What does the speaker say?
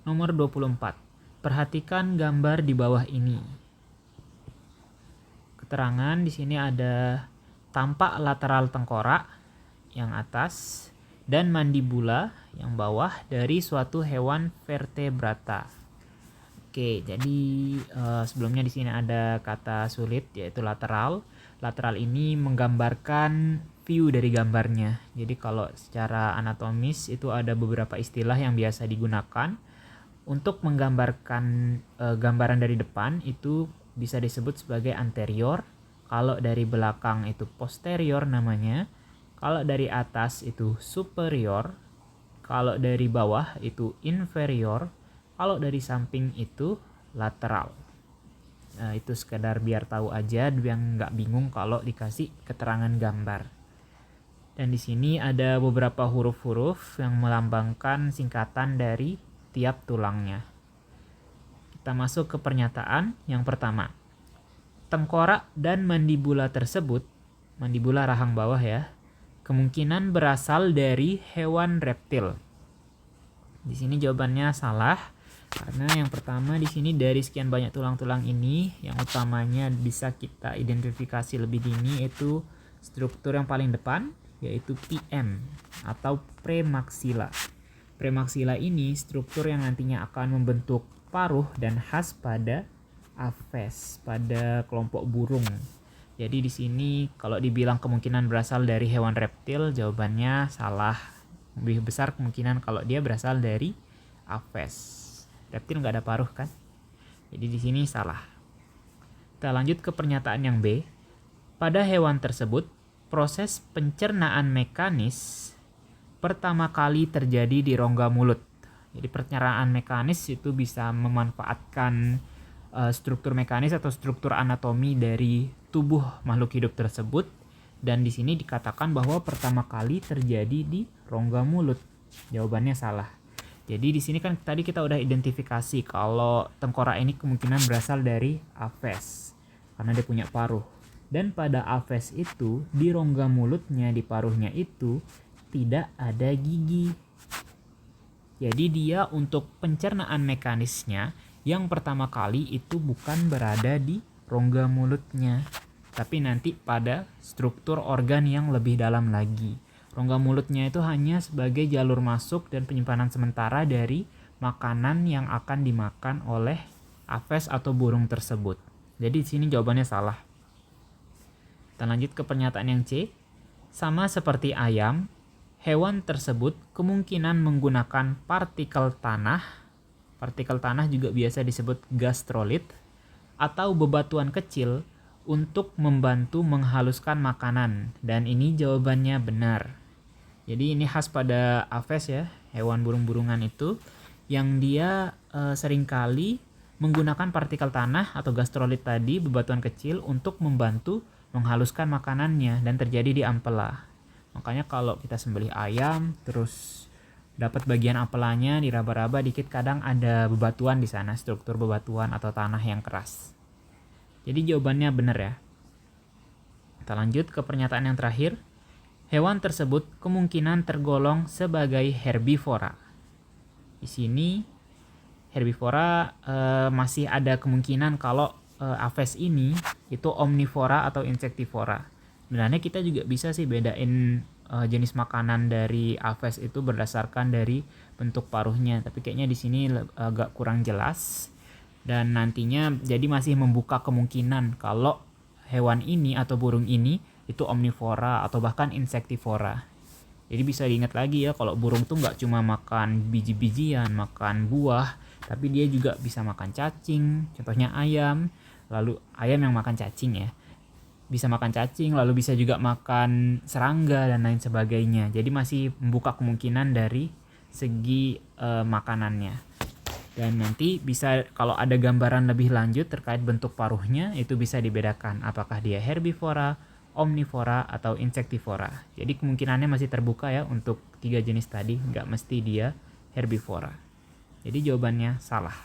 Nomor 24. Perhatikan gambar di bawah ini. Keterangan di sini ada tampak lateral tengkorak yang atas dan mandibula yang bawah dari suatu hewan vertebrata. Oke, jadi sebelumnya di sini ada kata sulit yaitu lateral. Lateral ini menggambarkan view dari gambarnya. Jadi kalau secara anatomis itu ada beberapa istilah yang biasa digunakan untuk menggambarkan gambaran dari depan itu bisa disebut sebagai anterior. Kalau dari belakang itu posterior namanya. Kalau dari atas itu superior. Kalau dari bawah itu inferior. Kalau dari samping itu lateral. Nah, itu sekedar biar tahu aja, biar nggak bingung kalau dikasih keterangan gambar. Dan di sini ada beberapa huruf-huruf yang melambangkan singkatan dari tiap tulangnya. Kita masuk ke pernyataan yang pertama. Tengkorak dan mandibula tersebut, mandibula rahang bawah ya, kemungkinan berasal dari hewan reptil. Di sini jawabannya salah. Karena yang pertama di sini dari sekian banyak tulang-tulang ini, yang utamanya bisa kita identifikasi lebih dini itu struktur yang paling depan, yaitu PM atau premaksila. Premaksila ini struktur yang nantinya akan membentuk paruh dan khas pada aves, pada kelompok burung. Jadi di sini kalau dibilang kemungkinan berasal dari hewan reptil, jawabannya salah. Lebih besar kemungkinan kalau dia berasal dari aves. Reptil nggak ada paruh kan? Jadi di sini salah. Kita lanjut ke pernyataan yang B. Pada hewan tersebut, proses pencernaan mekanis pertama kali terjadi di rongga mulut. Jadi pencernaan mekanis itu bisa memanfaatkan struktur mekanis atau struktur anatomi dari tubuh makhluk hidup tersebut. Dan di sini dikatakan bahwa pertama kali terjadi di rongga mulut. Jawabannya salah. Jadi di sini kan tadi kita udah identifikasi kalau tengkorak ini kemungkinan berasal dari aves karena dia punya paruh. Dan pada aves itu di rongga mulutnya, di paruhnya itu tidak ada gigi. Jadi dia untuk pencernaan mekanisnya yang pertama kali itu bukan berada di rongga mulutnya, tapi nanti pada struktur organ yang lebih dalam lagi. Rongga mulutnya itu hanya sebagai jalur masuk dan penyimpanan sementara dari makanan yang akan dimakan oleh aves atau burung tersebut. Jadi di sini jawabannya salah. Kita lanjut ke pernyataan yang C. Sama seperti ayam, hewan tersebut kemungkinan menggunakan partikel tanah. Partikel tanah juga biasa disebut gastrolit atau bebatuan kecil untuk membantu menghaluskan makanan. Dan ini jawabannya benar. Jadi ini khas pada aves ya, hewan burung-burungan itu yang dia seringkali menggunakan partikel tanah atau gastrolit tadi, bebatuan kecil untuk membantu menghaluskan makanannya dan terjadi di ampela. Makanya kalau kita sembelih ayam terus dapat bagian ampelanya diraba-raba dikit, kadang ada bebatuan di sana, struktur bebatuan atau tanah yang keras. Jadi jawabannya benar ya. Kita lanjut ke pernyataan yang terakhir. Hewan tersebut kemungkinan tergolong sebagai herbivora. Di sini herbivora masih ada kemungkinan kalau aves ini itu omnivora atau insektivora. Sebenarnya kita juga bisa sih bedain jenis makanan dari aves itu berdasarkan dari bentuk paruhnya, tapi kayaknya di sini agak kurang jelas. Dan nantinya jadi masih membuka kemungkinan kalau hewan ini atau burung ini itu omnivora atau bahkan insektivora. Jadi bisa diingat lagi ya, kalau burung tuh nggak cuma makan biji-bijian, makan buah, tapi dia juga bisa makan cacing, contohnya ayam. Lalu ayam yang makan cacing ya, bisa makan cacing, lalu bisa juga makan serangga dan lain sebagainya. Jadi masih membuka kemungkinan dari segi makanannya. Dan nanti bisa kalau ada gambaran lebih lanjut terkait bentuk paruhnya, itu bisa dibedakan apakah dia herbivora, omnivora, atau insektivora. Jadi kemungkinannya masih terbuka ya untuk 3 jenis tadi, nggak mesti dia herbivora. Jadi jawabannya salah.